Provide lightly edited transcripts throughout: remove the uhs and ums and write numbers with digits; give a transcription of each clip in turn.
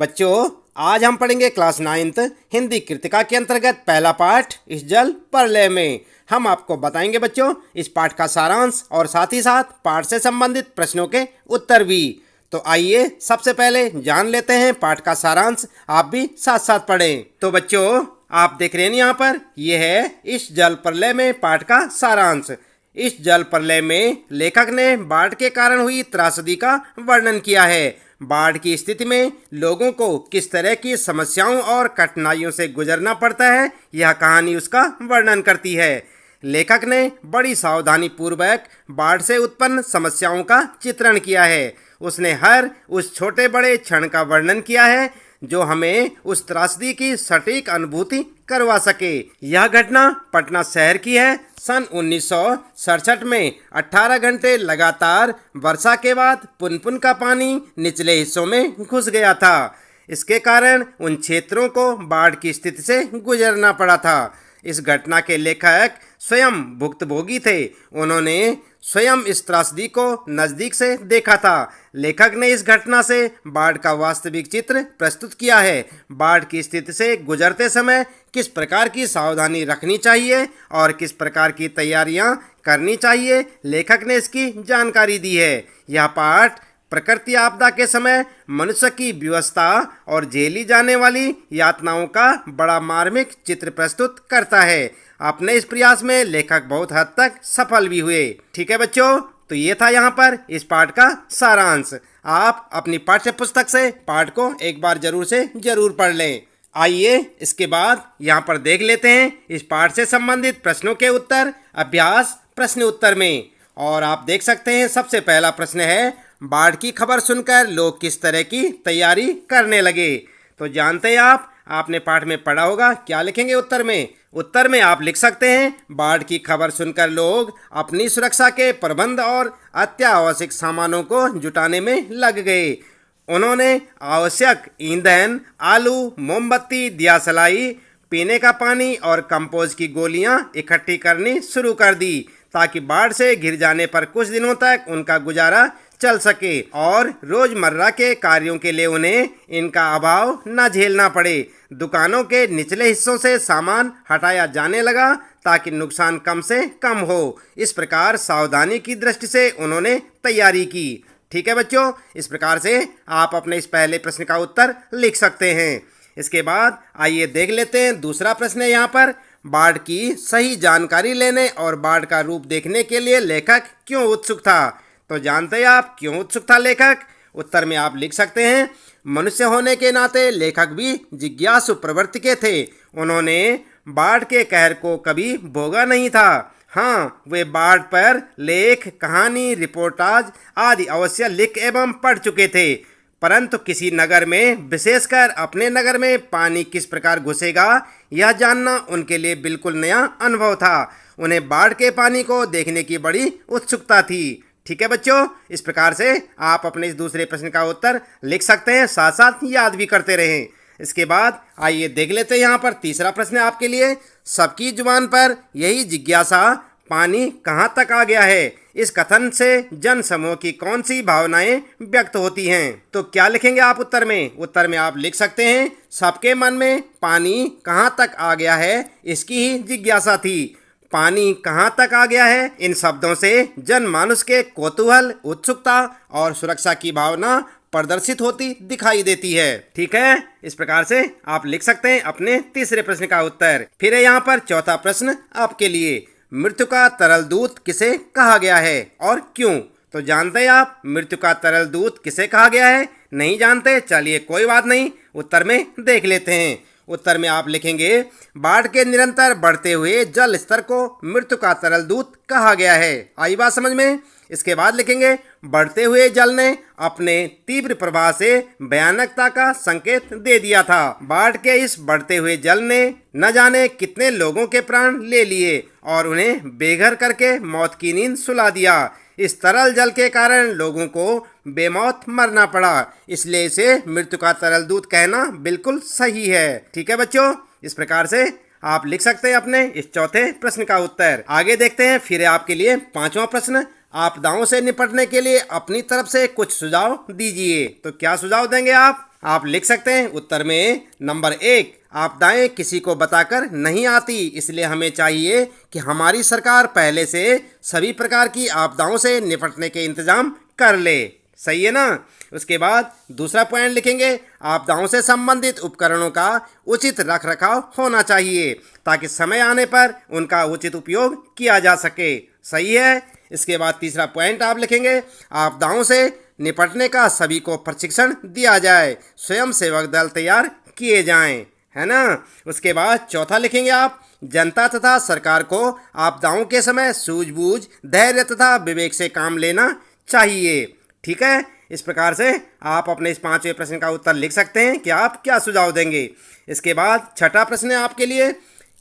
बच्चों, आज हम पढ़ेंगे क्लास 9th हिंदी कृतिका के अंतर्गत पहला पाठ इस जल प्रलय में। हम आपको बताएंगे बच्चों इस पाठ का सारांश और साथ ही साथ पाठ से संबंधित प्रश्नों के उत्तर भी। तो आइए सबसे पहले जान लेते हैं पाठ का सारांश। आप भी साथ साथ पढ़ें। तो बच्चों, आप देख रहे हैं यहाँ पर, यह है इस जल प्रलय में पाठ का सारांश। इस जल प्रलय में लेखक ने बाढ़ के कारण हुई त्रासदी का वर्णन किया है। बाढ़ की स्थिति में लोगों को किस तरह की समस्याओं और कठिनाइयों से गुजरना पड़ता है, यह कहानी उसका वर्णन करती है। लेखक ने बड़ी सावधानी पूर्वक बाढ़ से उत्पन्न समस्याओं का चित्रण किया है। उसने हर उस छोटे बड़े क्षण का वर्णन किया है जो हमें उस त्रासदी की सटीक अनुभूति करवा सके। यह घटना पटना शहर की है। सन 1967 में 18 घंटे लगातार वर्षा के बाद पुनपुन का पानी निचले हिस्सों में घुस गया था। इसके कारण उन क्षेत्रों को बाढ़ की स्थिति से गुजरना पड़ा था। इस घटना के लेखक स्वयं भुक्तभोगी थे। उन्होंने स्वयं इस त्रासदी को नज़दीक से देखा था। लेखक ने इस घटना से बाढ़ का वास्तविक चित्र प्रस्तुत किया है। बाढ़ की स्थिति से गुजरते समय किस प्रकार की सावधानी रखनी चाहिए और किस प्रकार की तैयारियां करनी चाहिए, लेखक ने इसकी जानकारी दी है। यह पाठ प्रकृति आपदा के समय मनुष्य की व्यवस्था और झेली जाने वाली यातनाओं का बड़ा मार्मिक चित्र प्रस्तुत करता है। अपने इस प्रयास में लेखक बहुत हद तक सफल भी हुए। ठीक है बच्चों, तो ये था यहाँ पर इस पाठ का सारांश। आप अपनी पाठ्य पुस्तक से पाठ को एक बार जरूर पढ़ लें। आइए इसके बाद यहाँ पर देख लेते हैं इस पाठ से संबंधित प्रश्नों के उत्तर अभ्यास प्रश्न उत्तर में। और आप देख सकते हैं सबसे पहला प्रश्न है, बाढ़ की खबर सुनकर लोग किस तरह की तैयारी करने लगे। तो जानते हैं आपने पाठ में पढ़ा होगा। क्या लिखेंगे उत्तर में? उत्तर में आप लिख सकते हैं, बाढ़ की खबर सुनकर लोग अपनी सुरक्षा के प्रबंध और अत्यावश्यक सामानों को जुटाने में लग गए। उन्होंने आवश्यक ईंधन, आलू, मोमबत्ती, दियासलाई, पीने का पानी और कंपोज की गोलियां इकट्ठी करनी शुरू कर दी ताकि बाढ़ से घिर जाने पर कुछ दिनों तक उनका गुजारा चल सके और रोजमर्रा के कार्यों के लिए उन्हें इनका अभाव न झेलना पड़े। दुकानों के निचले हिस्सों से सामान हटाया जाने लगा ताकि नुकसान कम से कम हो। इस प्रकार सावधानी की दृष्टि से उन्होंने तैयारी की। ठीक है बच्चों, इस प्रकार से आप अपने इस पहले प्रश्न का उत्तर लिख सकते हैं। इसके बाद आइए देख लेते हैं दूसरा प्रश्न है यहाँ पर, बाढ़ की सही जानकारी लेने और बाढ़ का रूप देखने के लिए लेखक क्यों उत्सुक था। तो जानते हैं आप क्यों उत्सुक था लेखक? उत्तर में आप लिख सकते हैं, मनुष्य होने के नाते लेखक भी जिज्ञासु प्रवृत्ति के थे। उन्होंने बाढ़ के कहर को कभी भोगा नहीं था। हाँ, वे बाढ़ पर लेख, कहानी, रिपोर्टाज आदि अवश्य लिख एवं पढ़ चुके थे, परंतु किसी नगर में, विशेषकर अपने नगर में पानी किस प्रकार घुसेगा यह जानना उनके लिए बिल्कुल नया अनुभव था। उन्हें बाढ़ के पानी को देखने की बड़ी उत्सुकता थी। ठीक है बच्चों, इस प्रकार से आप अपने इस दूसरे प्रश्न का उत्तर लिख सकते हैं, साथ साथ याद भी करते रहें। इसके बाद आइए देख लेते हैं यहाँ पर तीसरा प्रश्न आपके लिए, सबकी जुबान पर यही जिज्ञासा, पानी कहाँ तक आ गया है। इस कथन से जन समूह की कौन सी भावनाएं व्यक्त होती हैं। तो क्या लिखेंगे आप उत्तर में? उत्तर में आप लिख सकते हैं, सबके मन में पानी कहाँ तक आ गया है इसकी ही जिज्ञासा थी। पानी कहाँ तक आ गया है, इन शब्दों से जनमानस के कौतूहल, उत्सुकता और सुरक्षा की भावना प्रदर्शित होती दिखाई देती है। ठीक है, इस प्रकार से आप लिख सकते हैं अपने तीसरे प्रश्न का उत्तर। फिर है यहाँ पर चौथा प्रश्न आपके लिए, मृत्यु का तरल दूत किसे कहा गया है और क्यों। तो जानते हैं आप मृत्यु का तरल दूत किसे कहा गया है? नहीं जानते? चलिए कोई बात नहीं, उत्तर में देख लेते हैं। उत्तर में आप लिखेंगे, बाढ़ के निरंतर बढ़ते हुए जल स्तर को मृत्यु का तरल दूत कहा गया है। आई बात समझ में? इसके बाद लिखेंगे, बढ़ते हुए जल ने अपने तीव्र प्रवाह से भयानकता का संकेत दे दिया था। बाढ़ के इस बढ़ते हुए जल ने न जाने कितने लोगों के प्राण ले लिए और उन्हें बेघर करके मौत की नींद सुला दिया। इस तरल जल के कारण लोगों को बेमौत मरना पड़ा, इसलिए इसे मृत्यु का तरल दूत कहना बिल्कुल सही है। ठीक है बच्चों, इस प्रकार से आप लिख सकते हैं अपने इस चौथे प्रश्न का उत्तर। आगे देखते हैं, फिर आपके लिए पांचवा प्रश्न आपदाओं से निपटने के लिए अपनी तरफ से कुछ सुझाव दीजिए। तो क्या सुझाव देंगे आप लिख सकते हैं उत्तर में नंबर 1, आपदाएं किसी को बताकर नहीं आती, इसलिए हमें चाहिए कि हमारी सरकार पहले से सभी प्रकार की आपदाओं से निपटने के इंतजाम कर ले। सही है ना। उसके बाद दूसरा पॉइंट लिखेंगे, आपदाओं से संबंधित उपकरणों का उचित रख रखाव होना चाहिए ताकि समय आने पर उनका उचित उपयोग किया जा सके। सही है। इसके बाद तीसरा पॉइंट आप लिखेंगे, आपदाओं से निपटने का सभी को प्रशिक्षण दिया जाए, स्वयं सेवक दल तैयार किए जाएं, है ना। उसके बाद चौथा लिखेंगे आप, जनता तथा सरकार को आपदाओं के समय सूझबूझ, धैर्य तथा विवेक से काम लेना चाहिए। ठीक है। इस प्रकार से आप अपने इस 5वें प्रश्न का उत्तर लिख सकते हैं कि आप क्या सुझाव देंगे। इसके बाद छठा प्रश्न है आपके लिए,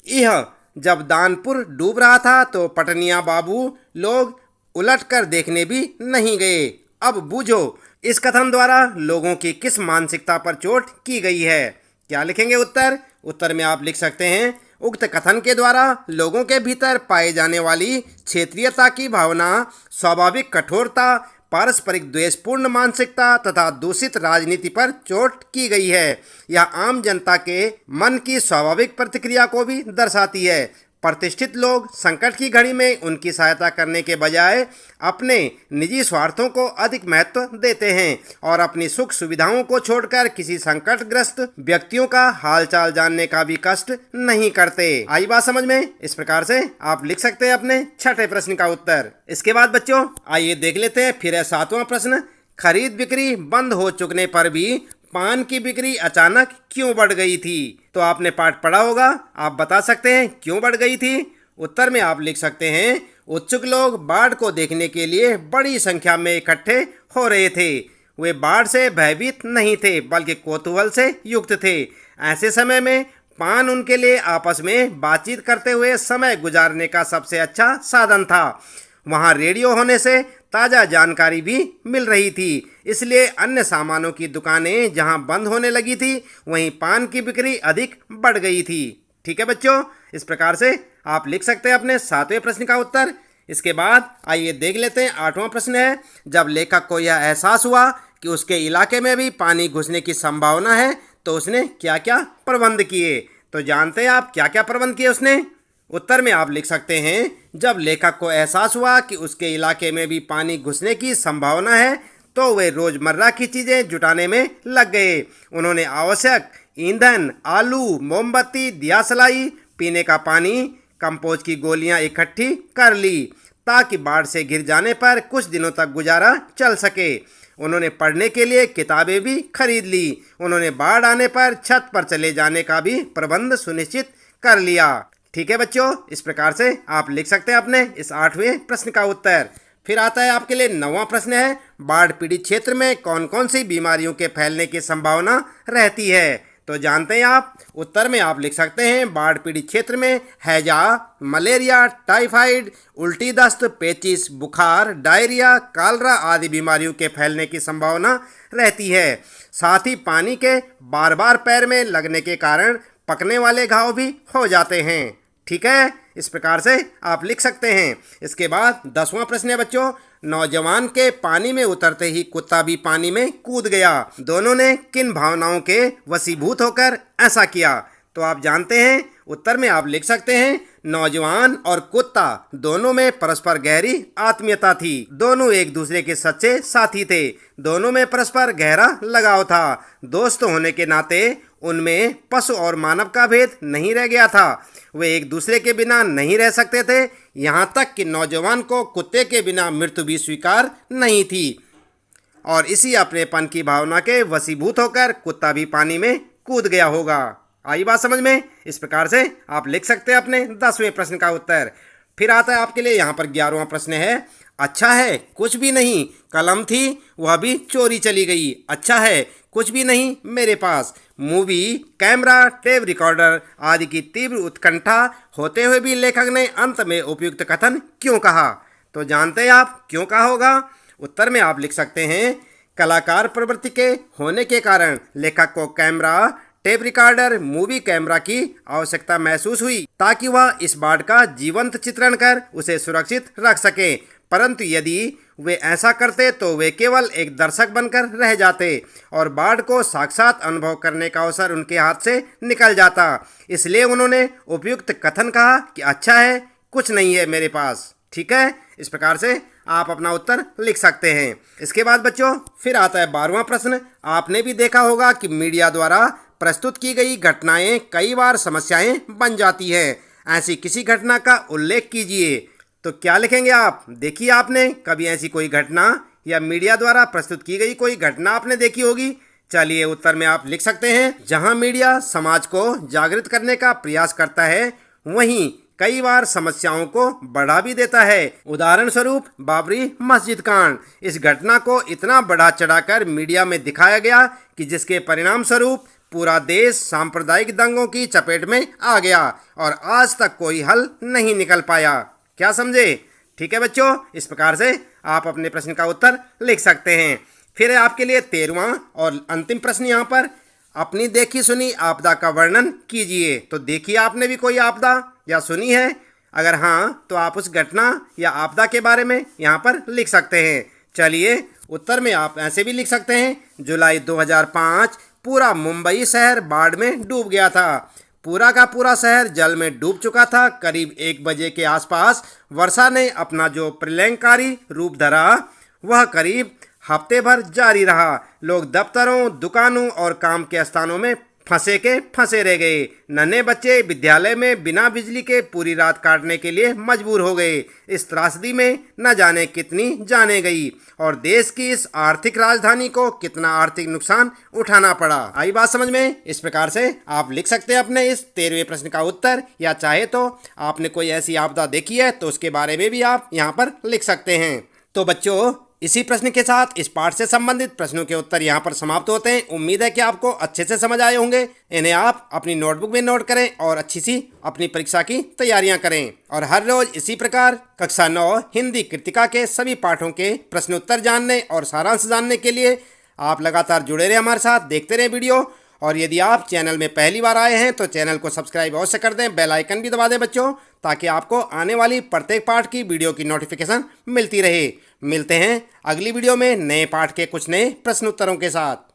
यह जब दानपुर डूब रहा था तो पटनिया बाबू लोग उलट कर देखने भी नहीं गए, अब बूझो इस कथन द्वारा लोगों की किस मानसिकता पर चोट की गई है। क्या लिखेंगे उत्तर में आप लिख सकते हैं, उक्त कथन के द्वारा लोगों के भीतर पाए जाने वाली क्षेत्रीयता की भावना, स्वाभाविक कठोरता, पारस्परिक द्वेषपूर्ण मानसिकता तथा दूषित राजनीति पर चोट की गई है। यह आम जनता के मन की स्वाभाविक प्रतिक्रिया को भी दर्शाती है। प्रतिष्ठित लोग संकट की घड़ी में उनकी सहायता करने के बजाय अपने निजी स्वार्थों को अधिक महत्व देते हैं और अपनी सुख सुविधाओं को छोड़कर किसी संकटग्रस्त व्यक्तियों का हालचाल जानने का भी कष्ट नहीं करते। आई बात समझ में। इस प्रकार से आप लिख सकते हैं अपने छठे प्रश्न का उत्तर। इसके बाद बच्चों आइए देख लेते हैं फिर 7वां प्रश्न, खरीद बिक्री बंद हो चुकने पर भी पान की बिक्री अचानक क्यों बढ़ गई थी। तो आपने पाठ पढ़ा होगा, आप बता सकते हैं क्यों बढ़ गई थी। उत्तर में आप लिख सकते हैं, उत्सुक लोग बाढ़ को देखने के लिए बड़ी संख्या में इकट्ठे हो रहे थे। वे बाढ़ से भयभीत नहीं थे बल्कि कौतूहल से युक्त थे। ऐसे समय में पान उनके लिए आपस में बातचीत करते हुए समय गुजारने का सबसे अच्छा साधन था। वहाँ रेडियो होने से ताज़ा जानकारी भी मिल रही थी, इसलिए अन्य सामानों की दुकानें जहां बंद होने लगी थी वहीं पान की बिक्री अधिक बढ़ गई थी। ठीक है बच्चों। इस प्रकार से आप लिख सकते हैं अपने 7वें प्रश्न का उत्तर। इसके बाद आइए देख लेते हैं 8वां प्रश्न है, जब लेखक को यह एहसास हुआ कि उसके इलाके में भी पानी घुसने की संभावना है तो उसने क्या क्या प्रबंध किए। तो जानते हैं आप क्या क्या प्रबंध किए उसने। उत्तर में आप लिख सकते हैं, जब लेखक को एहसास हुआ कि उसके इलाके में भी पानी घुसने की संभावना है तो वे रोजमर्रा की चीजें जुटाने में लग गए। उन्होंने आवश्यक ईंधन, आलू, मोमबत्ती, दियासलाई, पीने का पानी, कंपोज की गोलियां इकट्ठी कर ली ताकि बाढ़ से घिर जाने पर कुछ दिनों तक गुजारा चल सके। उन्होंने पढ़ने के लिए किताबें भी खरीद ली। उन्होंने बाढ़ आने पर छत पर चले जाने का भी प्रबंध सुनिश्चित कर लिया। ठीक है बच्चों। इस प्रकार से आप लिख सकते हैं अपने इस 8वें प्रश्न का उत्तर। फिर आता है आपके लिए 9वां प्रश्न है, बाढ़ पीड़ित क्षेत्र में कौन कौन सी बीमारियों के फैलने की संभावना रहती है। तो जानते हैं आप। उत्तर में आप लिख सकते हैं, बाढ़ पीड़ित क्षेत्र में हैजा, मलेरिया, टाइफाइड, उल्टी दस्त, पेचिश, बुखार, डायरिया, कालरा आदि बीमारियों के फैलने की संभावना रहती है। साथ ही पानी के बार बार पैर में लगने के कारण पकने वाले घाव भी हो जाते हैं। ठीक है। इस प्रकार से आप लिख सकते हैं। इसके बाद 10वां प्रश्न है बच्चों, नौजवान के पानी में उतरते ही कुत्ता भी पानी में कूद गया, दोनों ने किन भावनाओं के वशीभूत होकर ऐसा किया। तो आप जानते हैं। उत्तर में आप लिख सकते हैं, नौजवान और कुत्ता दोनों में परस्पर गहरी आत्मीयता थी। दोनों एक दूसरे के सच्चे साथी थे। दोनों में परस्पर गहरा लगाव था। दोस्त होने के नाते उनमें पशु और मानव का भेद नहीं रह गया था। वे एक दूसरे के बिना नहीं रह सकते थे, यहाँ तक कि नौजवान को कुत्ते के बिना मृत्यु भी स्वीकार नहीं थी। और इसी अपनेपन की भावना के वशीभूत होकर कुत्ता भी पानी में कूद गया होगा। आई बात समझ में। इस प्रकार से आप लिख सकते हैं अपने 10वें प्रश्न का उत्तर। फिर आता है आपके लिए यहाँ पर 11वां प्रश्न है, अच्छा है कुछ भी नहीं, कलम थी वह भी चोरी चली गई। अच्छा है कुछ भी नहीं मेरे पास। मूवी, कैमरा, टेप रिकॉर्डर आदि की तीव्र उत्कंठा होते हुए भी लेखक ने अंत में उपयुक्त कथन क्यों कहा। तो जानते हैं आप क्यों कहा होगा। उत्तर में आप लिख सकते हैं, कलाकार प्रवृत्ति के होने के कारण लेखक को camera, tape recorder, movie camera की आवश्यकता महसूस हुई ताकि वह इस बाढ़ का जीवंत चित्रण कर उसे सुरक्षित रख सके। परंतु यदि वे ऐसा करते तो वे केवल एक दर्शक बनकर रह जाते और बाढ़ को साक्षात अनुभव करने का अवसर उनके हाथ से निकल जाता। इसलिए उन्होंने उपयुक्त कथन कहा कि अच्छा है, कुछ नहीं है मेरे पास। ठीक है, इस प्रकार से आप अपना उत्तर लिख सकते हैं। इसके बाद बच्चों फिर आता है 12वां प्रश्न। आपने भी देखा होगा कि मीडिया द्वारा प्रस्तुत की गई घटनाएं कई बार समस्याएं बन जाती हैं। ऐसी किसी घटना का उल्लेख कीजिए। तो क्या लिखेंगे आप? देखिए, आपने कभी ऐसी कोई घटना या मीडिया द्वारा प्रस्तुत की गई कोई घटना आपने देखी होगी। चलिए, उत्तर में आप लिख सकते हैं, जहां मीडिया समाज को जागृत करने का प्रयास करता है वहीं कई बार समस्याओं को बढ़ा भी देता है। उदाहरण स्वरूप बाबरी मस्जिद कांड। इस घटना को इतना बढ़ा चढ़ाकर मीडिया में दिखाया गया कि जिसके परिणाम स्वरूप पूरा देश सांप्रदायिक दंगों की चपेट में आ गया और आज तक कोई हल नहीं निकल पाया। क्या समझे? ठीक है बच्चों, इस प्रकार से आप अपने प्रश्न का उत्तर लिख सकते हैं। फिर आपके लिए 13वां और अंतिम प्रश्न यहाँ पर, अपनी देखी सुनी आपदा का वर्णन कीजिए। तो देखिए, आपने भी कोई आपदा या सुनी है? अगर हाँ, तो आप उस घटना या आपदा के बारे में यहाँ पर लिख सकते हैं। चलिए, उत्तर में आप ऐसे भी लिख सकते हैं, जुलाई 2005 पूरा मुंबई शहर बाढ़ में डूब गया था। पूरा का पूरा शहर जल में डूब चुका था। करीब 1 बजे के आसपास वर्षा ने अपना जो प्रलयंकारी रूप धरा वह करीब हफ्ते भर जारी रहा। लोग दफ्तरों, दुकानों और काम के स्थानों में फंसे रह गए। नन्हे बच्चे विद्यालय में बिना बिजली के पूरी रात काटने के लिए मजबूर हो गए। इस त्रासदी में न जाने कितनी जाने गई और देश की इस आर्थिक राजधानी को कितना आर्थिक नुकसान उठाना पड़ा। आई बात समझ में? इस प्रकार से आप लिख सकते हैं अपने इस 13वें प्रश्न का उत्तर, या चाहे तो आपने कोई ऐसी आपदा देखी है तो उसके बारे में भी आप यहाँ पर लिख सकते हैं। तो बच्चों, इसी प्रश्न के साथ इस पाठ से संबंधित प्रश्नों के उत्तर यहाँ पर समाप्त होते हैं। उम्मीद है कि आपको अच्छे से समझ आए होंगे। इन्हें आप अपनी नोटबुक में नोट करें और अच्छी सी अपनी परीक्षा की तैयारियां करें। और हर रोज इसी प्रकार कक्षा 9 हिंदी कृतिका के सभी पाठों के प्रश्न उत्तर जानने और सारांश जानने के लिए आप लगातार जुड़े रहे हमारे साथ, देखते रहे वीडियो। और यदि आप चैनल में पहली बार आए हैं तो चैनल को सब्सक्राइब अवश्य कर दें, बेल आइकन भी दबा दें बच्चों, ताकि आपको आने वाली प्रत्येक पाठ की वीडियो की नोटिफिकेशन मिलती रहे। मिलते हैं अगली वीडियो में नए पाठ के कुछ नए प्रश्न उत्तरों के साथ।